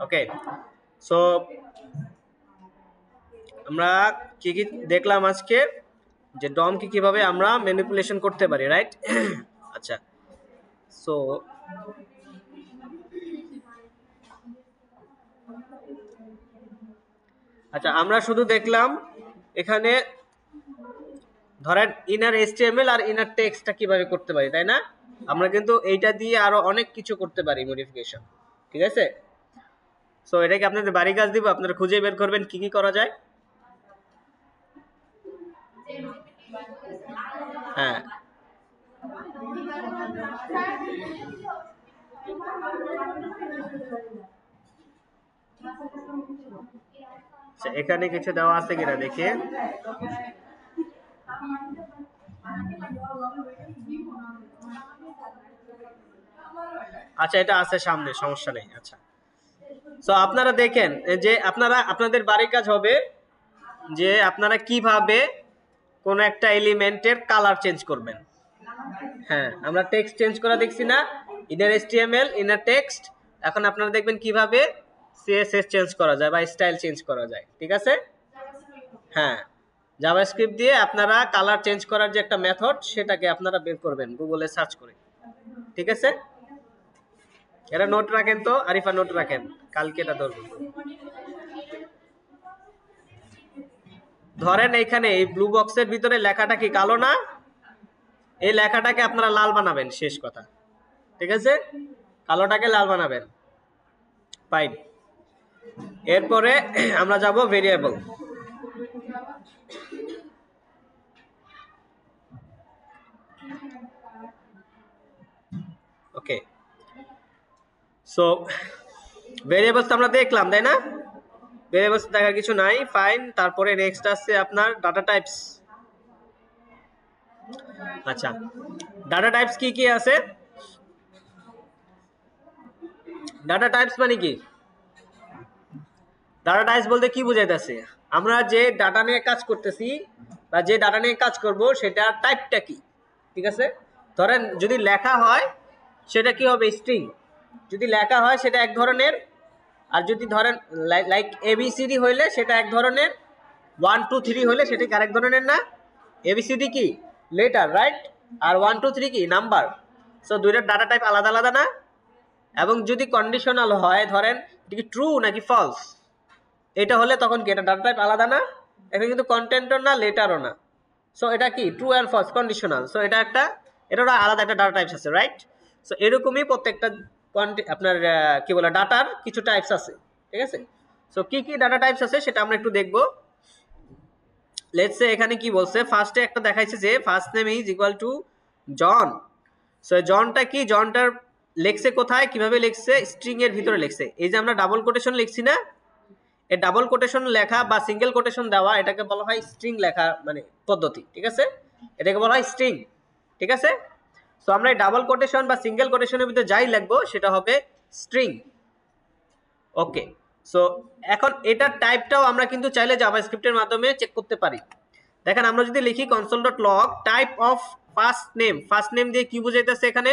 ওকে, so আমরা কি কি দেখলাম আজকে, যে ডম কি কিভাবে আমরা ম্যানিপুলেশন করতে পারি, রাইট? আচ্ছা, সো আমরা শুধু দেখলাম এখানে ধরেন ইনার HTML আর ইনার টেক্সটটা কিভাবে করতে পারি, তাই না? আমরা কিন্তু এইটা দিয়ে আরো অনেক কিছু করতে পারি মডিফিকেশন, ঠিক আছে? সো এটাকে আপনাদের বাড়ি কাজ দিব, আপনারা খুঁজে বের করবেন কি কি করা যায়। হ্যাঁ, এখানে কিছু দেওয়া আছে কিনা দেখি। আচ্ছা, এটা আছে সামনে, সমস্যা নেই। আচ্ছা, সো আপনারা দেখেন যে আপনাদের বাড়ির কাজ হবে যে আপনারা কিভাবে কোন একটা এলিমেন্টের কালার চেঞ্জ করবেন। হ্যাঁ, আমরা টেক্সট চেঞ্জ করা দেখছি না, ইনার HTML ইনার টেক্সট। এখন আপনারা দেখবেন কিভাবে CSS চেঞ্জ করা যায় বা স্টাইল চেঞ্জ করা যায়, ঠিক আছে? হ্যাঁ, জাভাস্ক্রিপ্ট দিয়ে আপনারা কালার চেঞ্জ করার যে একটা মেথড, সেটাকে আপনারা বের করবেন গুগলে সার্চ করে, ঠিক আছে? এটা নোট রাখেন তো, আরিফা নোট রাখেন, কালকে এটা ধরবো। ধরেন এইখানে এই ব্লু বক্সের ভিতরে লেখাটা কি কালো না? এই লেখাটাকে আপনারা লাল বানাবেন, শেষ কথা, ঠিক আছে? কালোটাকে লাল বানাবেন, ফাইন। এরপরে আমরা যাব ভেরিয়েবল। ওকে, সো ভেরিয়েবলস আমরা দেখলাম, তাই না? ভেরিয়েবলস দেখার কিছু নাই, ফাইন। তারপরে নেক্সট আসছে আপনার ডাটা টাইপস। আচ্ছা, ডাটা টাইপস কি কি আছে? ডাটা টাইপস মানে কি? ডাটা টাইপস বলতে কি বোঝাইতেছে? আমরা যে ডাটা নিয়ে কাজ করতেছি বা যে ডাটা নিয়ে কাজ করব সেটা টাইপটা কি, ঠিক আছে? ধরেন যদি লেখা হয় সেটা কি হবে? স্ট্রিং। যদি লেখা হয় সেটা এক ধরনের, আর যদি ধরেন লাইক ABCD হইলে সেটা এক ধরনের, 1 2 3 হইলে সেটা আরেক ধরনের না? ABCD কি লেটার, রাইট? আর 1 2 3 কি নাম্বার। সো দুইটার ডাটা টাইপ আলাদা আলাদা না? এবং যদি কন্ডিশনাল হয়, ধরেন এটা কি ট্রু নাকি ফলস, এটা হলে তখন কি এটা ডাটা টাইপ আলাদা না? এখানে কিন্তু কন্টেন্টও না লেটারও না, সো এটা কি true and false conditional. So এটা আলাদা একটা ডাটা টাইপস আছে, রাইট? সো এরকমই প্রত্যেকটা আপনার কি বলে ডাটার কিছু টাইপস আছে, ঠিক আছে? সো কি কি ডাটা টাইপস আছে সেটা আমরা একটু দেখব। লেটস সে এখানে কি বলছে, ফার্স্টে একটা দেখাইছে যে first name is equal to John. So জনটা কি? জনটার লেখছে কোথায়, কিভাবে লেখছে? স্ট্রিং এর ভিতরে লেখছে। এই যে আমরা ডাবল কোটেশন লিখছি না, এই ডাবল কোটেশন লেখা বা সিঙ্গেল কোটেশন দেওয়া, এটাকে বলা হয় স্ট্রিং লেখা মানে পদ্ধতি, ঠিক আছে? এটাকে বলা হয় স্ট্রিং, ঠিক আছে? সো আমরা এই ডাবল কোটেশন বা সিঙ্গেল কোটেশনের ভিতরে যাই লিখবো সেটা হবে স্ট্রিং। ওকে, সো এখন এটার টাইপটাও আমরা কিন্তু চাইলে জাভাস্ক্রিপ্টের মাধ্যমে চেক করতে পারি। দেখেন আমরা যদি লিখি console.log type of first name দিয়ে কি বুঝাইতেছে এখানে?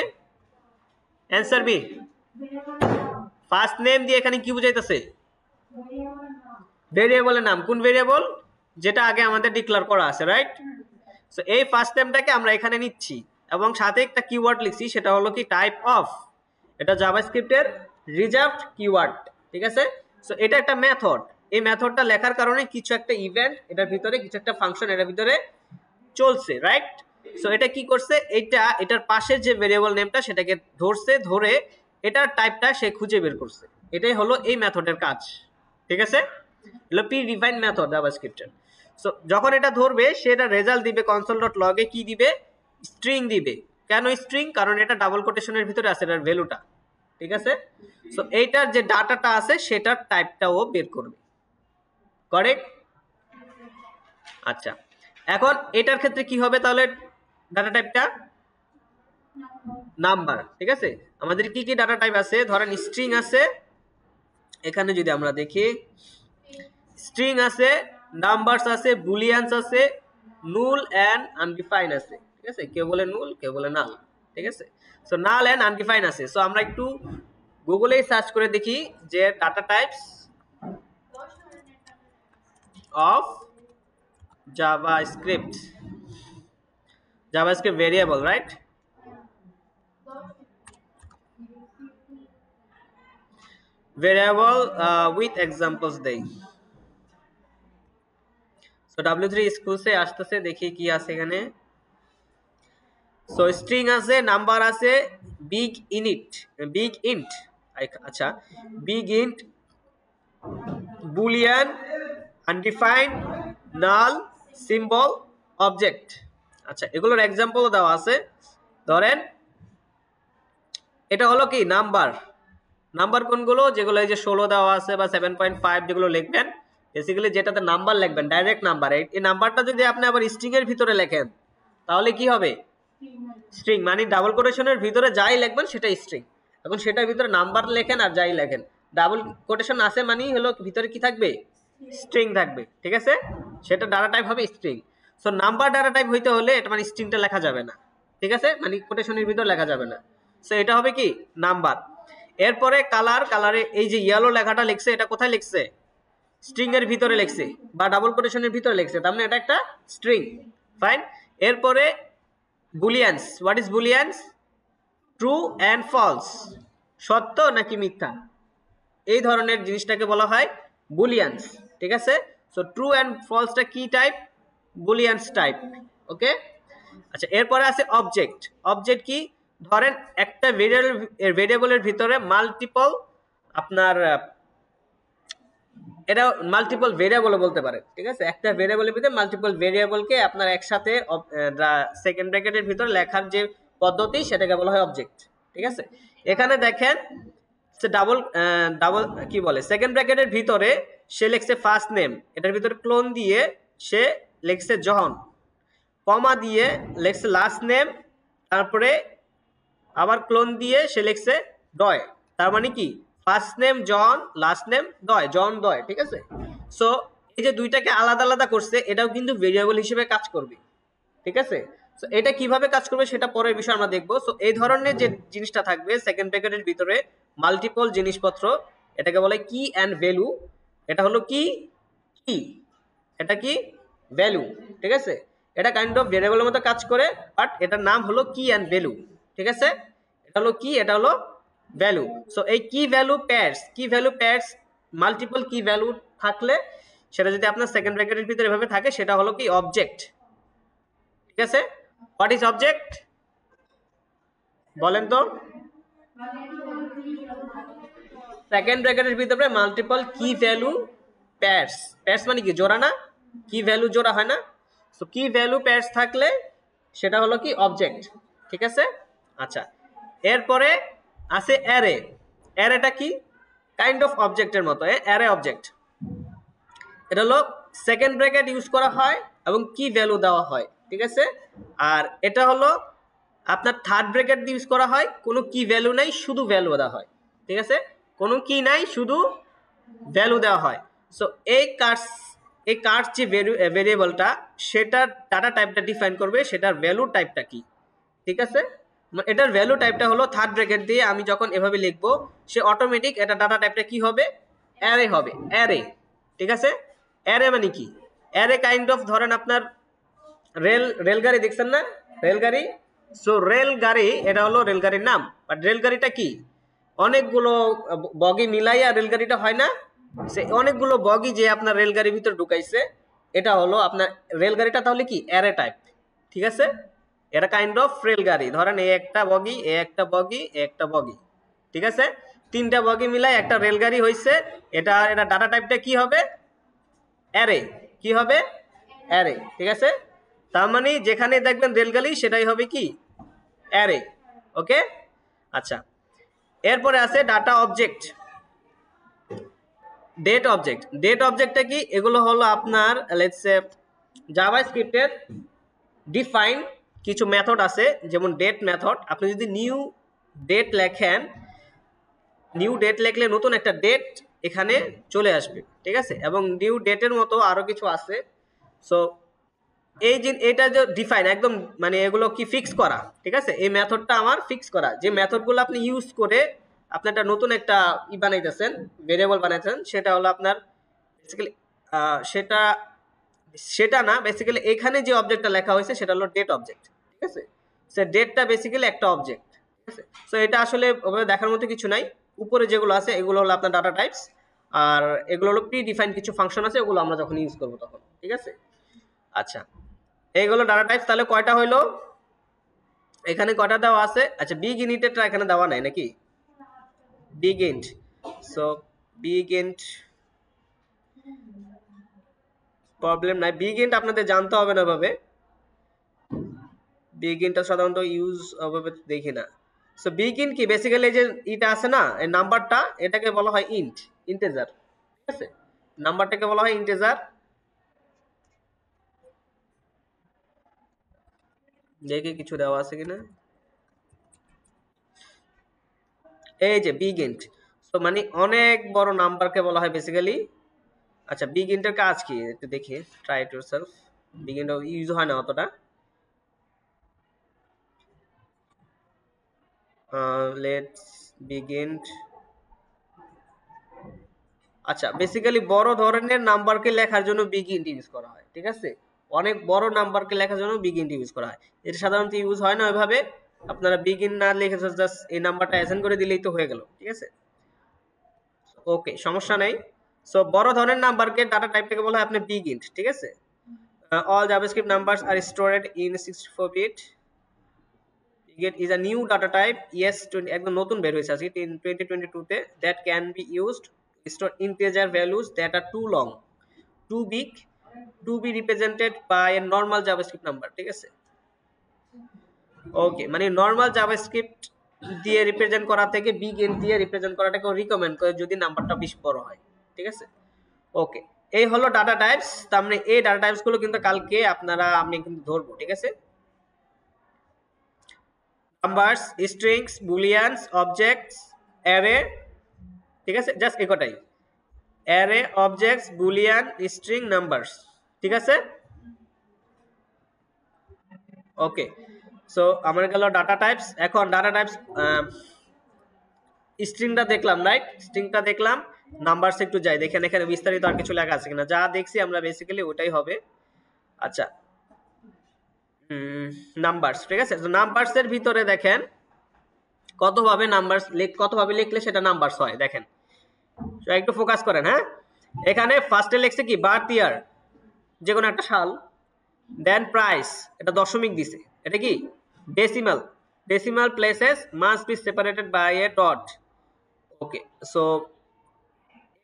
Answer me. ফার্স্ট নেম দিয়ে এখানে কি বুঝাইতেছে? ভেরিয়েবলের নাম। কোন ভেরিয়েবল? যেটা আগে আমাদের ডিক্লেয়ার করা আছে, রাইট? সো এই ফার্স্ট নেমটাকে আমরা এখানে নিচ্ছি এবং সাথে একটা কিওয়ার্ড লিখছি, সেটা হলো কি টাইপ অফ। এটা জাভাস্ক্রিপ্টের রিজার্ভড কিওয়ার্ড, ঠিক আছে? সো এটা একটা মেথড। এই মেথডটা লেখার কারণে কিছু একটা ইভেন্ট এটার ভিতরে, কিছু একটা ফাংশন এটার ভিতরে চলছে, রাইট? সো এটা কি করছে? এটার পাশে যে ভেরিয়েবল নেমটা সেটাকে ধরছে, ধরে এটার টাইপটা সে খুঁজে বের করছে। এটাই হলো এই মেথডের কাজ, ঠিক আছে? হলো প্রি-ডিফাইন্ড মেথড জাভাস্ক্রিপ্টের। সো যখন এটা ধরবে সেটা রেজাল্ট দিবে console.log এ কি দিবে? স্ট্রিং দিবে। কেন স্ট্রিং? কারণ এটা ডাবল কোটেশনের ভিতরে আছে এটার ভ্যালুটা, ঠিক আছে? সো এইটার যে ডাটাটা আছে সেটার টাইপটাও বের করবে, কারেক্ট? আচ্ছা, এখন এটার ক্ষেত্রে কি হবে তাহলে? ডাটা টাইপটা নাম্বার, ঠিক আছে? আমাদের কি কি ডাটা টাইপ আছে? ধরেন স্ট্রিং আছে, এখানে যদি আমরা দেখি স্ট্রিং আছে, নাম্বারস আছে, বুলিয়ানস আছে, নুল এন্ড আনডিফাইন আছে, ঠিক আছে? কেউ বলে নুল, কেউ বলে নাল, ঠিক আছে? সো নাল এন্ড আনডিফাইন আছে। সো আমরা একটু গুগলেই সার্চ করে দেখি যে data types of JavaScript variable, right? Variable with examples দেই। সো W3 স্কুলসে আসতেছে, দেখি কি আছে এখানে। সো স্ট্রিং আছে, নাম্বার আছে, বিগ ইন্ট, আচ্ছা, বিগ ইন্ট, বুলিয়ান, আনডিফাইন্ড, নাল, সিম্বল, অবজেক্ট। আচ্ছা, এগুলোর এক্সাম্পল দেওয়া আছে। ধরেন এটা হলো কি নাম্বার কোনগুলো, যেগুলো এই যে 16 দেওয়া আছে বা 7.5 যেগুলো লিখবেন, বেসিক্যালি যেটাতে নাম্বার লিখবেন, ডাইরেক্ট নাম্বার। এই নাম্বারটা যদি আপনি আবার স্ট্রিং এর ভিতরে লেখেন তাহলে কি হবে? স্ট্রিং, মানে ডাবল কোটেশনের ভিতরে যাই লিখবেন সেটা স্ট্রিং। এখন সেটার ভিতরে নাম্বার লেখেন আর যাই লেখেন, ডাবল কোটেশন আছে মানে হলো ভিতরে কি থাকবে? স্ট্রিং থাকবে, ঠিক আছে? সেটা ডাটা টাইপ হবে string. So number data type হইতে হলে এটা মানে স্ট্রিংটা লেখা যাবে না, ঠিক আছে? মানে কোটেশনের ভিতরে লেখা যাবে না। সো এটা হবে কি? নাম্বার। এরপরে কালারে এই যে ইয়েলো লেখাটা লিখছে, এটা কোথায় লিখছে? স্ট্রিং এর ভিতরে লিখছে বা ডাবল কোটেশনের ভিতরে লিখছে, তার মানে এটা একটা স্ট্রিং, ফাইন। এরপরে booleans, what is booleans? True and false, সত্য নাকি মিথ্যা, এই ধরনের জিনিসটাকে বলা হয় বুলিয়ানস, ঠিক আছে? সো ট্রু অ্যান্ড ফলসটা কি টাইপ? বুলিয়ানস টাইপ, ওকে? আচ্ছা, এরপরে আছে অবজেক্ট। অবজেক্ট কি? ধরেন একটা ভেরিয়েবলের ভিতরে মাল্টিপল আপনার এটা মাল্টিপল ভেরিয়েবল বলতে পারে, ঠিক আছে? একটা ভেরিয়েবলের ভিতরে মাল্টিপল ভেরিয়েবলকে আপনার একসাথে সেকেন্ড ব্র্যাকেটের ভিতরে লেখার যে পদ্ধতি সেটাকে বলা হয় অবজেক্ট, ঠিক আছে? এখানে দেখেন ডাবল কি বলে, সেকেন্ড ব্র্যাকেটের ভিতরে সে লিখছে ফার্স্ট নেম, এটার ভিতরে ক্লোন দিয়ে সে লিখছে জন, কমা দিয়ে লিখছে লাস্ট নেম, তারপরে আবার ক্লোন দিয়ে সে লিখছে ডয়। তার মানে কি? ফার্স্ট নেম জন, লাস্ট নেম ডয়, জন ডয়, ঠিক আছে? সো এই যে দুইটাকে আলাদা আলাদা করছে, এটাও কিন্তু ভেরিয়েবল হিসেবে কাজ করবে, ঠিক আছে? সো এটা কিভাবে কাজ করবে সেটা পরের বিষয় আমরা দেখবো। সো এই ধরনের যে জিনিসটা থাকবে সেকেন্ড ব্র্যাকেটের ভিতরে মাল্টিপল জিনিসপত্র, এটাকে বলে কি অ্যান্ড ভ্যালু। এটা হলো কি, এটা কি ভ্যালু, ঠিক আছে? এটা কাইন্ড অফ ভেরিয়েবলের মতো কাজ করে, বাট এটার নাম হলো কি অ্যান্ড ভ্যালু, ঠিক আছে? এটা হলো কি, এটা হলো ভ্যালু। সো এই কি ভ্যালু পেয়ার্স মাল্টিপল কি ভ্যালু থাকলে সেটা যদি আপনার সেকেন্ড ব্র্যাকেটের ভিতরে এভাবে থাকে সেটা হলো কি অবজেক্ট, ঠিক আছে? হোয়াট ইজ অবজেক্ট বলেন তো? সেকেন্ড ব্র্যাকেটের ভিতরে মাল্টিপল কি ভ্যালু পেয়ার্স মানে কি জোড়া না? কি ভ্যালু জোড়া হয় না? সো কি ভ্যালু পেয়ার্স থাকলে সেটা হলো কি অবজেক্ট, ঠিক আছে? আচ্ছা, এরপরে আছে অ্যারেটা কি? কাইন্ড অফ অবজেক্টের মতো, অ্যারে অবজেক্ট। এটা হলো সেকেন্ড ব্র্যাকেট ইউজ করা হয় এবং কি ভ্যালু দেওয়া হয়, ঠিক আছে? আর এটা হলো আপনার থার্ড ব্র্যাকেট ইউজ করা হয়, কোনো কি ভ্যালু নাই, শুধু ভ্যালু দেওয়া হয়, ঠিক আছে? কোনো কি নাই, শুধু ভ্যালু দেওয়া হয়। সো এই কার্ডস যে ভেরিয়েবলটা সেটার ডাটা টাইপটা ডিফাইন করবে, সেটার ভ্যালু টাইপটা কি, ঠিক আছে? এটার ভ্যালু টাইপটা হলো থার্ড ব্র্যাকেট দিয়ে আমি যখন এভাবে লিখবো সে অটোমেটিক এটা ডাটা টাইপটা কি হবে? অ্যারে হবে, অ্যারে, ঠিক আছে? অ্যারে মানে কি? অ্যারে কাইন্ড অফ ধরেন আপনার রেলগাড়ি দেখছেন না? রেলগাড়ি। সো রেলগাড়ি এটা হলো রেলগাড়ির নাম, বাট রেলগাড়িটা কি? অনেকগুলো বগি মিলাইয়া রেলগাড়িটা হয় না? সে অনেকগুলো বগি যে আপনার রেলগাড়ির ভিতর ঢুকাইছে, এটা হলো আপনার রেলগাড়িটা, তাহলে কি অ্যারে টাইপ, ঠিক আছে? এটা কাইন্ড অফ রেলগাড়ি। ধরেন এই একটা বগি, একটা বগি, ঠিক আছে? তিনটা বগি মিলাই একটা রেলগাড়ি হয়েছে, এটা ডাটা টাইপটা কি হবে? অ্যারে। কি হবে? অ্যারে, ঠিক আছে? তার মানে যেখানে দেখবেন রেলগাড়ি সেটাই হবে কি? অ্যারে, ওকে? আচ্ছা, এরপরে আছে ডাটা অবজেক্ট, ডেট অবজেক্টটা কি? এগুলো হলো আপনার লেটস সে জাভাস্ক্রিপ্টের ডিফাইন কিছু মেথড আছে, যেমন ডেট মেথড। আপনি যদি নিউ ডেট লেখলে নতুন একটা ডেট এখানে চলে আসবে, ঠিক আছে? এবং নিউ ডেটের মতো আরো কিছু আছে। সো এটা যে ডিফাইন একদম, মানে এগুলো কি ফিক্স করা, ঠিক আছে? এই মেথডটা আমার ফিক্স করা, যে মেথডগুলো আপনি ইউজ করে আপনি একটা নতুন একটা বানাইতেছেন, ভেরিয়েবল বানাইতেছেন, সেটা হলো আপনার বেসিক্যালি সেটা সেটা না, বেসিক্যালি এখানে যে অবজেক্টটা লেখা হয়েছে সেটা হলো ডেট অবজেক্ট, ঠিক আছে। সো ডেটটা বেসিক্যালি একটা অবজেক্ট, ঠিক আছে। সো এটা আসলে ওভাবে দেখার মতো কিছু নাই। উপরে যেগুলো আছে এগুলো হলো আপনার ডাটা টাইপস, আর এগুলো হলো প্রি ডিফাইন্ড কিছু ফাংশন আছে, ওগুলো আমরা যখন ইউজ করব তখন, ঠিক আছে। আচ্ছা, এইগুলো ডাটা টাইপস। তাহলে কয়টা হইলো, এখানে কয়টা দেওয়া আছে? আচ্ছা, বিগ ইনিটেরটা এখানে দেওয়া নাই নাকি? Big int, so big int problem নাই। বিগ ইন্ট আপনাদের জানতে হবে না ভাবে, বিগ ইন্টটা সাধারণত ইউজ ওভাবে দেখি না। সো বিগ ইন্ট কি, বেসিক্যালি এই যে এটা আছে না, এই নাম্বারটা, এটাকে বলা হয় ইন্ট, ইন্টিজার, ঠিক আছে। নাম্বারটাকে বলা হয় ইন্টিজার। দেখি কিছু দেওয়া আছে কিনা, এই যে বিগ ইন্ট, তো মানে অনেক বড় নাম্বারকে বলা হয় বেসিক্যালি। আচ্ছা, বিগ ইন্টের কাজ কি একটু দেখি, try it yourself. Big int use হয় না অতটা। Let's begin. আচ্ছা, বেসিক্যালি বড় ধরনের নাম্বারকে লেখার জন্য বিগ ইন্ট ইউজ করা হয়, ঠিক আছে। অনেক বড় নাম্বারকে লেখার জন্য বিগ ইন্ট ইউজ করা হয়। এটা সাধারণত ইউজ হয় না ওইভাবে। আপনারা বিগ ইন্ট না লিখে জাস্ট এই নাম্বারটা অ্যাসাইন করে দিলেই তো হয়ে গেল, ঠিক আছে। ওকে, সমস্যা নাই। সো বড় ধরনের নাম্বারকে ডাটা টাইপটাকে বলা হয় আপনি বিগ ইন্ট, ঠিক আছে। All JavaScript numbers are stored in 64 bit. Get is a new data type, yes, একদম নতুন বের হয়েছে আজকে 2022 তে, that can be used to store integer values that are too long, too big to be represented by a normal javascript number, ঠিক আছে। ওকে, মানে normal JavaScript দিয়ে রিপ্রেজেন্ট করা থেকে বিগ ইন্ট দিয়ে রিপ্রেজেন্ট করাটাকে রিকমেন্ড করে যদি নাম্বারটা বেশি বড় হয়, ঠিক আছে। ওকে, এই হলো ডাটা টাইপস। তার মানে এই ডাটা টাইপস গুলো কিন্তু কালকে আমি কিন্তু ধরবো, ঠিক আছে। নাম্বারস, স্ট্রিংস, বুলিয়ানস, অবজেক্টস, অ্যারে, ঠিক আছে। জাস্ট একটাই, array, objects, Boolean, string, numbers, ঠিক আছে। ওকে, সো আমার গেল ডাটা টাইপস। এখন ডাটা টাইপস, স্ট্রিংটা দেখলাম, রাইট, স্ট্রিংটা দেখলাম। নাম্বারস একটু যাই দেখেন এখানে বিস্তারিত আর কিছু লেখা আছে কিনা, যা দেখছি আমরা বেসিক্যালি ওটাই হবে। আচ্ছা, নাম্বারস, ঠিক আছে। তো নাম্বারস এর ভিতরে দেখেন কতভাবে নাম্বারস কতভাবে লিখলে সেটা নাম্বারস হয়, দেখেন। একটু ফোকাস করেন, হ্যাঁ। এখানে ফার্স্টে লিখছে কি, বার্থ ইয়ার, যে কোনো একটা সাল, দেন প্রাইস, এটা দশমিক দিছে, এটা কি decimal, decimal places must be separated by a dot. Okay, so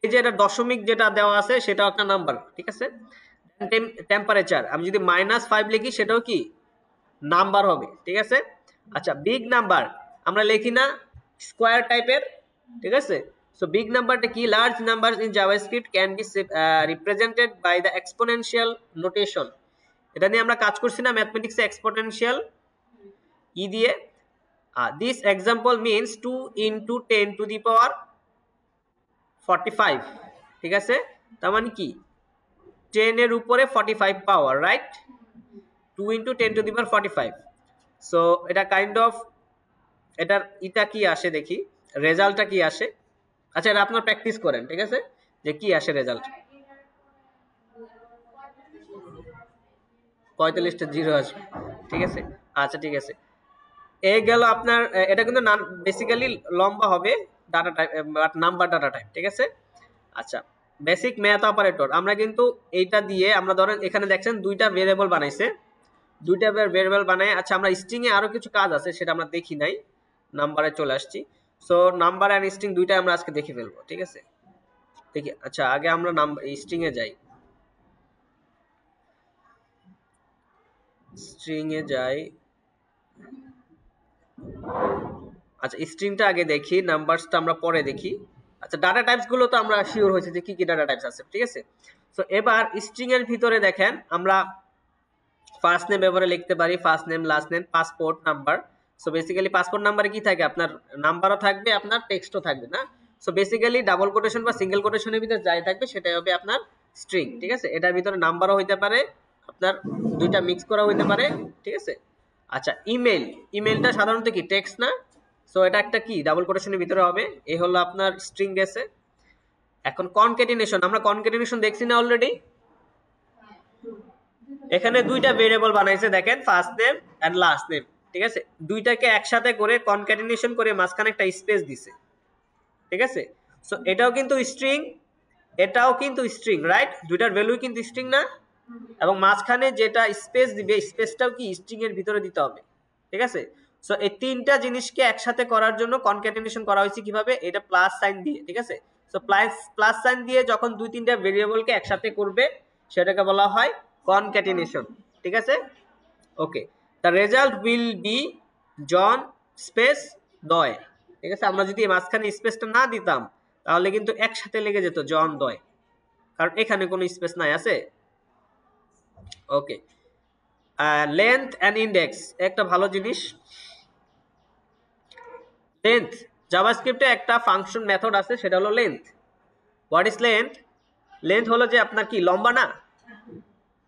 এই যে এটা দশমিক যেটা দেওয়া আছে সেটাও একটা নাম্বার, ঠিক আছে। টেম্পারেচার, আমি যদি -5 লিখি সেটাও কি নাম্বার হবে, ঠিক আছে। আচ্ছা, বিগ নাম্বার আমরা লিখি না স্কোয়ার টাইপের, ঠিক আছে। সো বিগ নাম্বারটা কি, large numbers in JavaScript can be represented by the exponential notation. এটা নিয়ে আমরা কাজ করছি না ম্যাথমেটিক্সে, এক্সপোনেনশিয়াল দিয়ে। দিস এক্সাম্পল মিনস 2 × 10⁻⁴, ঠিক আছে। তার মানে কি 10 এর উপরে 45 পাওয়ার, রাইট। 2 × 10⁻⁴। সো এটা কাইন্ড অফ, এটা কি আসে দেখি, রেজাল্টটা কি আসে। আচ্ছা, এটা আপনারা প্র্যাকটিস করেন, ঠিক আছে, যে কি আসে রেজাল্ট। 45টা 0 আসবে, ঠিক আছে। আচ্ছা, ঠিক আছে, এই গেল আপনার। এটা কিন্তু বেসিক্যালি লম্বা হবে data type, number data type, ঠিক আছে। আচ্ছা, বেসিক ম্যাথ অপারেটর, আমরা কিন্তু এইটা দিয়ে আমরা ধরেন এখানে দেখছেন দুইটা ভেরিয়েবল বানাইছে, দুইটা ভেরিয়েবল বানায়। আচ্ছা, আমরা স্ট্রিং এ আরো কিছু কাজ আছে সেটা আমরা দেখি নাই, নাম্বারে চলে আসছি। সো নাম্বার এন্ড স্ট্রিং দুইটা আমরা আজকে দেখে ফেলবো, ঠিক আছে। দেখি, আচ্ছা আগে আমরা স্ট্রিং এ যাই, স্ট্রিং এ যাই। আচ্ছা, স্ট্রিংটা আগে দেখি, নাম্বারসটা আমরা পরে দেখি। আচ্ছা, ডাটা টাইপস গুলো তো আমরা শিওর হয়েছে যে কি কি ডাটা টাইপস আছে, ঠিক আছে। সো এবার স্ট্রিং এর ভিতরে দেখেন আমরা ফার্স্ট নেম ব্যবহারে লিখতে পারি, first name, last name, passport number. So basically passport নাম্বারে কি থাকে, আপনার নাম্বারও থাকবে, আপনার টেক্সটও থাকবে না। সো বেসিক্যালি ডাবল কোটেশন বা সিঙ্গেল কোটেশনের ভিতরে যাই থাকবে সেটাই হবে আপনার স্ট্রিং, ঠিক আছে। এটার ভিতরে নাম্বারও হইতে পারে, আপনার দুইটা মিক্স করা হইতে পারে, ঠিক আছে। আচ্ছা, ইমেল, ইমেলটা সাধারণত কি টেক্সট না, সো এটা একটা কি ডাবল কোটেশনের ভিতরে হবে, এই হলো আপনার স্ট্রিং গেছে। এখন কনক্যাটিনেশন, আমরা কনক্যাটিনেশন দেখছি না অলরেডি, এখানে দুইটা ভেরিয়েবল বানাইছে দেখেন, first name and last name, ঠিক আছে, দুইটাকে একসাথে করে কনক্যাটিনেশন করে মাঝখানে একটা স্পেস দিছে, ঠিক আছে। সো এটাও কিন্তু স্ট্রিং, এটাও কিন্তু স্ট্রিং, রাইট, দুইটার ভ্যালু কিন্তু স্ট্রিং না, এবং মাঝখানে যেটা স্পেস দিবে স্পেসটাও কি স্ট্রিং এর ভিতরে দিতে হবে, ঠিক আছে। সো এই তিনটা জিনিসকে একসাথে করার জন্য কনক্যাটিনেশন করা হয়েছে কিভাবে, এটা প্লাস সাইন দিয়ে, ঠিক আছে। সো প্লাস সাইন দিয়ে যখন দুই তিনটা ভেরিয়েবলকে একসাথে করবে সেটাকে বলা হয় কনক্যাটিনেশন, ঠিক আছে। Okay, the result will be John space Doe, ঠিক আছে। আমরা যদি মাঝখানে স্পেসটা না দিতাম তাহলে কিন্তু একসাথে লেগে যেত জন দয়, কারণ এখানে কোনো স্পেস নাই আছে। ওকে, লেন্থ এন্ড ইন্ডেক্স একটা ভালো জিনিস। লেন্থ, জাভাস্ক্রিপ্টে একটা ফাংশন মেথড আছে সেটা হলো length. What is length? Length হলো যে আপনার কি লম্বা না,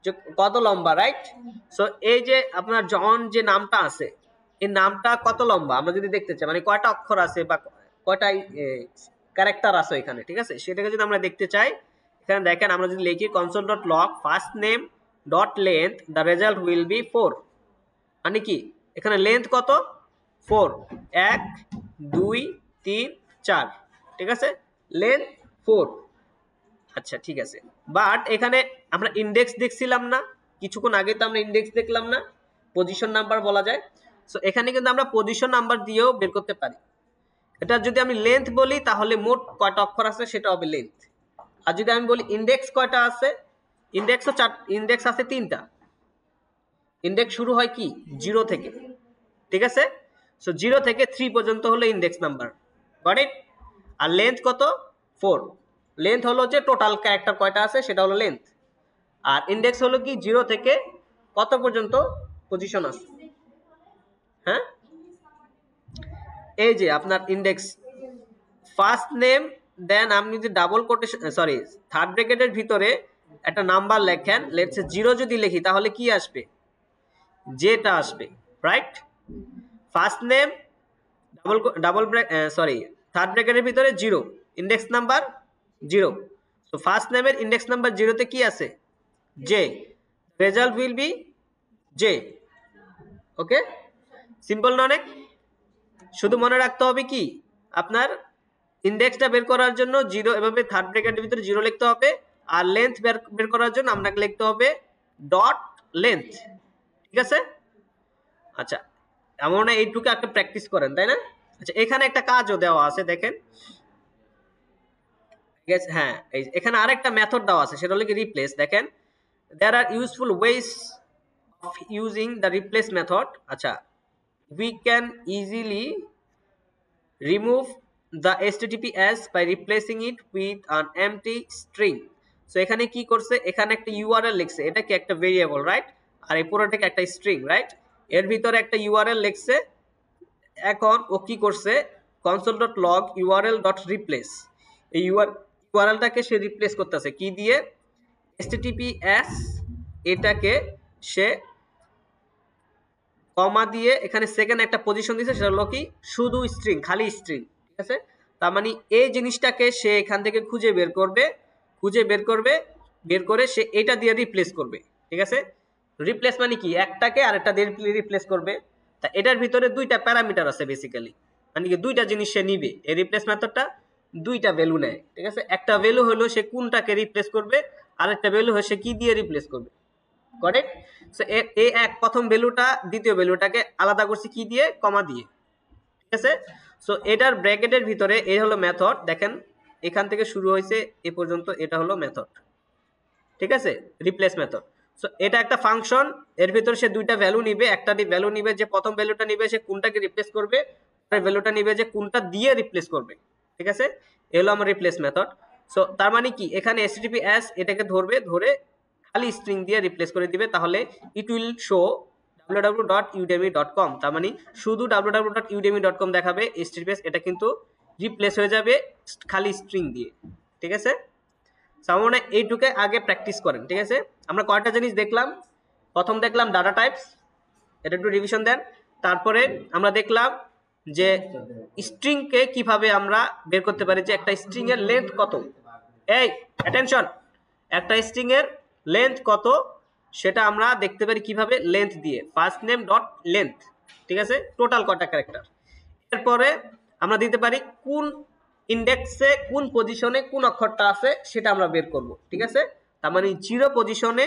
যে কত লম্বা, রাইট। সো এই যে আপনার জন যে নামটা আছে এই নামটা কত লম্বা আমরা যদি দেখতে চাই, মানে কয়টা অক্ষর আছে বা কয়টা ক্যারেক্টার আছে এখানে, ঠিক আছে, সেটাকে যদি আমরা দেখতে চাই, এখানে দেখেন আমরা যদি লিখি console.log first name dot length the result will B 4, মানে কি এখানে লেন্থ কত 4, 1 2 3 4, ঠিক আছে, লেন্থ 4। আচ্ছা ঠিক আছে, বাট এখানে আমরা ইন্ডেক্স দেখছিলাম না কিছুক্ষণ আগে, তো আমরা ইন্ডেক্স দেখলাম না, পজিশন নাম্বার বলা যায়। সো এখানে কিন্তু আমরা পজিশন নাম্বার দিয়েও বের করতে পারি। এটা যদি আমি লেন্থ বলি তাহলে মোট কয়টা অক্ষর আছে সেটা হবে লেন্থ, আর যদি আমি বলি ইন্ডেক্স কয়টা আছে, ইন্ডেক্সও ইন্ডেক্স আছে 3টা। ইন্ডেক্স শুরু হয় কি 0 থেকে, ঠিক আছে। সো 0 থেকে 3 পর্যন্ত হলো ইন্ডেক্স নাম্বার, গট ইট। আর লেন্থ কত 4, লেন্থ হলো যে টোটাল ক্যারেক্টার কয়টা আছে সেটা হলো লেন্থ, আর ইন্ডেক্স হলো কি 0 থেকে কত পর্যন্ত পজিশন আছে। হ্যাঁ, এই যে আপনার ইন্ডেক্স ফার্স্ট নেম, দেন আপনি যদি ডাবল কোটেশন সরি থার্ড ব্র্যাকেটের ভিতরে একটা নাম্বার লেখেন, লেটস সে 0 যদি লিখি তাহলে কি আসবে, যেটা আসবে, right. First name double sorry third ব্র্যাকেটের ভিতরে 0, ইন্ডেক্স নাম্বার 0। সো ফার্স্ট নেমের ইন্ডেক্স নাম্বার 0 তে কি আছে, J, result will be J. Okay, simple না অনেক? শুধু মনে রাখতে হবে কি আপনার ইন্ডেক্সটা বের করার জন্য 0 এভাবে থার্ড ব্র্যাকেটের ভিতরে 0 লিখতে হবে, আর লেন্থ বের করার জন্য আপনাকে লিখতে হবে ডট লেন্থ, ঠিক আছে। আচ্ছা, এমন এইটুকু একটা প্র্যাকটিস করেন, তাই না? আচ্ছা, এখানে একটা কাজও দেওয়া আছে দেখেন, ঠিক আছে। হ্যাঁ, এই এখানে আরেকটা মেথড দেওয়া আছে সেটা হলো কি রিপ্লেস। দেখেন, there are useful ways of using the replace method. আচ্ছা, we can easily remove the https by replacing it with an empty string. So এখানে কি করছে, এখানে একটা ইউআরএল লিখছে, এটা কি একটা ভেরিয়েবল, রাইট, আর এই পুরোটাকে একটা স্ট্রিং, রাইট, এর ভিতরে একটা ইউআরএল লিখছে। এখন ও কি করছে, console.log url.replace, এই ইউআরএলটাকে সে রিপ্লেস করতেছে কি দিয়ে, https, এটাকে সে কমা দিয়ে এখানে সেকেন্ড একটা পজিশন দিয়েছে, সেটা হলো কি শুধু স্ট্রিং, খালি স্ট্রিং, ঠিক আছে। তার মানে এই জিনিসটাকে সে এখান থেকে খুঁজে বের করবে, বের করে সে এটা দিয়ে রিপ্লেস করবে, ঠিক আছে। রিপ্লেস মানে কি একটাকে আরেকটা দিয়ে রিপ্লেস করবে। তা এটার ভিতরে দুইটা প্যারামিটার আছে বেসিক্যালি, মানে কি দুইটা জিনিস সে নিবে, এই রিপ্লেস মেথডটা দুইটা ভ্যালু নেয়, ঠিক আছে। একটা ভ্যালু হলো সে কোনটাকে রিপ্লেস করবে, আরেকটা ভ্যালু হলো সে কি দিয়ে রিপ্লেস করবে, কারেক্ট। সো এই এক প্রথম ভ্যালুটা দ্বিতীয় ভ্যালুটাকে আলাদা করছি কি দিয়ে, কমা দিয়ে, ঠিক আছে। সো এটার ব্র্যাকেটের ভিতরে এই হলো মেথড, দেখেন এখান থেকে শুরু হয়েছে এ পর্যন্ত, এটা হলো মেথড, ঠিক আছে, রিপ্লেস মেথড। সো এটা একটা ফাংশন, এর ভিতরে সে দুইটা ভ্যালু নিবে, একটা ভ্যালু নিবে যে প্রথম ভ্যালুটা নিবে সে কোনটাকে রিপ্লেস করবে, আর ভ্যালুটা নিবে যে কোনটা দিয়ে রিপ্লেস করবে, ঠিক আছে। এই হলো আমার রিপ্লেস মেথড। সো তার মানে কি এখানে https এটাকে ধরে খালি স্ট্রিং দিয়ে রিপ্লেস করে দিবে, তাহলে ইট উইল শো www.udemy.com, তার মানে শুধু www.udemy.com দেখাবে, https এটা কিন্তু রিপ্লেস হয়ে যাবে খালি স্ট্রিং দিয়ে, ঠিক আছে। সামনে এইটুকে আগে প্র্যাকটিস করেন, ঠিক আছে। আমরা কয়টা জিনিস দেখলাম, প্রথম দেখলাম ডাটা টাইপস, এটা একটু রিভিশন দেন। তারপরে আমরা দেখলাম যে স্ট্রিং কে কিভাবে আমরা বের করতে পারি যে একটা স্ট্রিং এর লেন্থ কত। এই অ্যাটেনশন, একটা স্ট্রিং এর লেন্থ কত সেটা আমরা দেখতে পারি কিভাবে, লেন্থ দিয়ে ফার্স্ট নেম ডট লেন্থ, ঠিক আছে, টোটাল কটা ক্যারেক্টার। এরপরে আমরা দিতে পারি কোন ইন্ডেক্সে কোন পজিশনে কোন অক্ষরটা আছে সেটা আমরা বের করব, ঠিক আছে। তার মানে 0 পজিশনে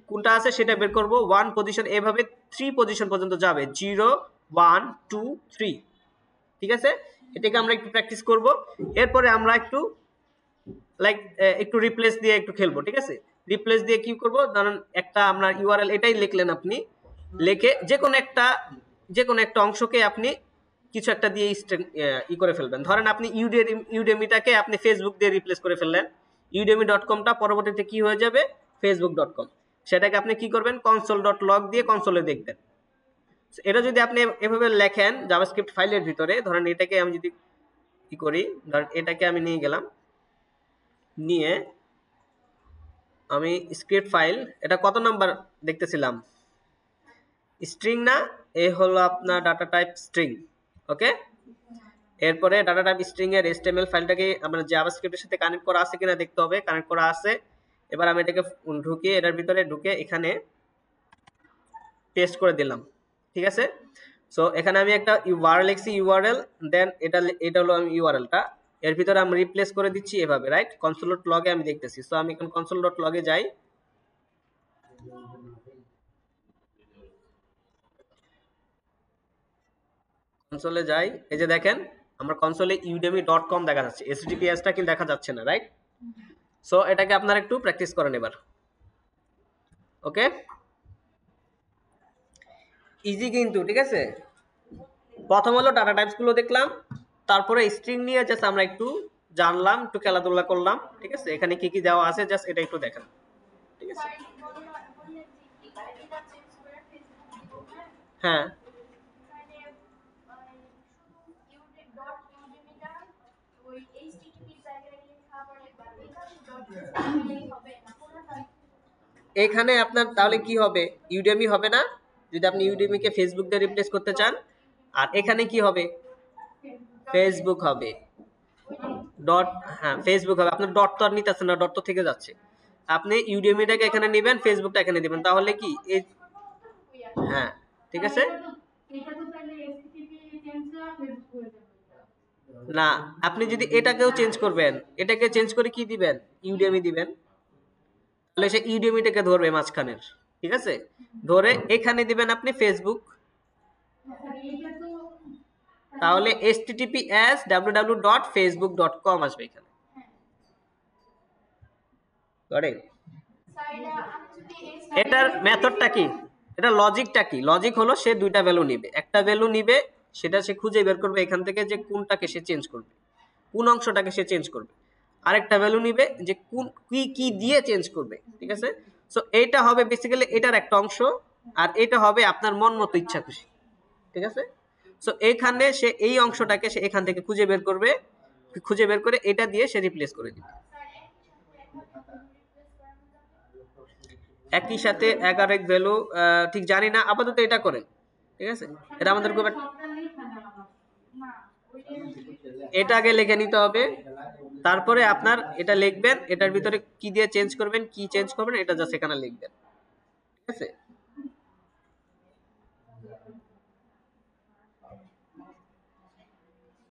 কোনটা আছে সেটা বের করব, 1 পজিশন, এভাবে 3 পজিশন পর্যন্ত যাবে, 0 1 2 3, ঠিক আছে। এটাকে আমরা একটু প্র্যাকটিস করব। এরপরে আমরা একটু লাইক একটু রিপ্লেস দিয়ে একটু খেলবো, ঠিক আছে। রিপ্লেস দিয়ে কি করব, ধরুন একটা আমরা ইউআরএল এটাই লিখলেন, আপনি লিখে যে কোনো একটা অংশকে আপনি কিছু একটা দিয়ে ই করে ফেলবেন। ধরেন আপনি ইউডেমিটাকে আপনি ফেসবুক দিয়ে রিপ্লেস করে ফেললেন, udemy.com-টা পরবর্তীতে কি হয়ে যাবে, facebook.com। সেটাকে আপনি কি করবেন, console.log দিয়ে কনসোলে দেখবেন। এটা যদি আপনি এভাবে লেখেন জাভাস্ক্রিপ্ট ফাইলের ভিতরে, ধরেন এটাকে আমি যদি কি করি, ধরেন এটাকে আমি নিয়ে গেলাম, নিয়ে আমি স্ক্রিপ্ট ফাইল, এটা কত নাম্বার দেখতেছিলাম, স্ট্রিং না, এ হলো আপনার ডাটা টাইপ স্ট্রিং, ওকে। এরপরে ডাটা টাইপ স্ট্রিং এর HTML ফাইলটাকে আমরা জাভাস্ক্রিপ্টের সাথে কানেক্ট করা আছে কিনা দেখতে হবে, কানেক্ট করা আছে। এবার আমি এটাকে ঢুকিয়ে এটার ভিতরে ঢুকে এখানে পেস্ট করে দিলাম, ঠিক আছে। সো এখানে আমি একটা ইউআরএল লিখছি, ইউআরএল, দেন এটা হলো আমি ইউআরএলটা, এর ভিতরে আমি রিপ্লেস করে দিচ্ছি এভাবে, রাইট। console.log এ আমি দেখতেছি, সো আমি এখন console.log এ যাই, কনসোলে যাই, এই যে দেখেন আমার কনসোলে udemy.com দেখা যাচ্ছে, https টা কিন্তু দেখা যাচ্ছে না, রাইট। সো এটাকে আপনারা একটু প্র্যাকটিস করেন এবার, ওকে। ইজি কিন্তু, ঠিক আছে। প্রথম হলো ডাটা টাইপস গুলো দেখলাম, তারপরে স্ট্রিং নিয়ে জাস্ট আমরা একটু জানলাম, একটু খেলাধুলা করলাম, ঠিক আছে। এখানে কি কি দেওয়া আছে জাস্ট এটা একটু দেখেন, ঠিক আছে। হ্যাঁ, এখানে আপনার তাহলে কি হবে, ইউডেমি হবে না, যদি আপনি ইউডেমিকে ফেসবুক দিয়ে রিপ্লেস করতে চান। আর এখানে কি হবে, ফেসবুক হবে, ডট, হ্যাঁ ফেসবুক হবে। আপনার ডট তো আর নিতেছেন না, ডট তো থেকে যাচ্ছে, আপনি ইউডেমিটাকে এখানে নেবেন, ফেসবুকটা এখানে দিবেন, তাহলে কি এই, হ্যাঁ ঠিক আছে। না, আপনি যদি এটাকেও চেঞ্জ করবেন, এটাকে চেঞ্জ করে কি দিবেন, ইউডেমি দিবেন, তাহলে সে ইউডেমিটাকে ধরবে মাঝখানের, ঠিক আছে, ধরে এখানে দিবেন আপনি ফেসবুক, তাহলে https www.facebook.com আসবে এখানে, এটার মেথডটা কি, এটা লজিকটা কি, লজিক হলো সে দুইটা ভ্যালু নিবে, একটা ভ্যালু নিবে সেটা সে খুঁজে বের করবে এখান থেকে যে কোনটাকে সে চেঞ্জ করবে, কোন অংশটাকে সে চেঞ্জ করবে, আরেকটা ভ্যালু নিবে যে কোন কি কি দিয়ে চেঞ্জ করবে, ঠিক আছে। সো এইটা হবে বেসিক্যালি এটার একটা অংশ, আর এটা হবে আপনার মন মতো ইচ্ছা খুশি, ঠিক আছে। সো এইখানে সে এই অংশটাকে সে এখান থেকে খুঁজে বের করবে, খুঁজে বের করে এটা দিয়ে সে রিপ্লেস করে দিবে। একই সাথে একারেক ভ্যালু ঠিক জানি না, আপাতত এটা করেন, ঠিক আছে। এটা আমাদের খুব এটা আগে লিখে নিতে হবে, তারপরে আপনার এটা লিখবেন, এটার ভিতরে কি দিয়ে চেঞ্জ করবেন, কি চেঞ্জ করবেন এটা জাস্ট এখানে লিখবেন, ঠিক আছে।